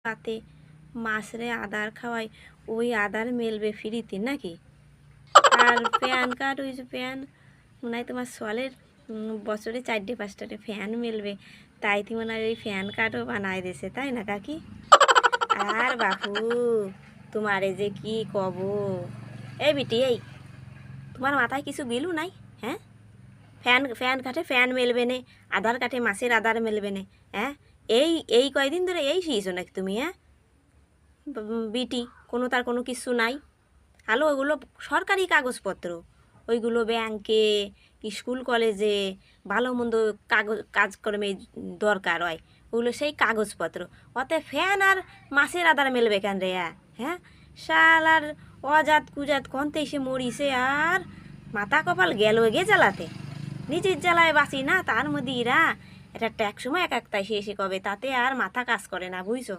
পাতে মাছরে আদার খাওয়াই, ওই আদার মেলবে ফ্রিতে নাকি? আর ফ্যান কার্ড, ওই যে ফ্যান মনে হয় তোমার সলের বছরে 4টে 5টে ফ্যান মেলবে, তাইতে মনে হয় ওই ফ্যান কার্ডও বানায় দিয়েছে, তাই না কাকি? আর বাপু, তোমারে যে কি কব, এই বিটি এই, তোমার মাথায় কিছু বিলু নাই? হ্যাঁ, ফ্যান ফ্যান কাঠে ফ্যান মেলবে নে, আধার কাঠে মাছের আধার মেলবে নে? হ্যাঁ, এই এই কয়দিন ধরে এই শিখেছো নাকি তুমি? হ্যাঁ বিটি, তার কোনো কিছু নাই? হ্যালো, ওগুলো সরকারি কাগজপত্র, ওইগুলো ব্যাংকে, স্কুল কলেজে ভালো মন্দ কাজকর্মে দরকার হয়, ওগুলো সেই কাগজপত্র। অতে ফ্যান আর মাছের আদার মেলবে কেন রে? হ্যাঁ, শাল আর অজাত কুজাত কনতে এসে মরিছে, আর মাথা কপাল গেল গে জ্বালাতে। নিজের জ্বালায় বাঁচি না, তার মধ্যে এরা এটা এক সময় এক একটা এসে এসে কবে, তাতে আর মাথা কাজ করে না, বুঝছো?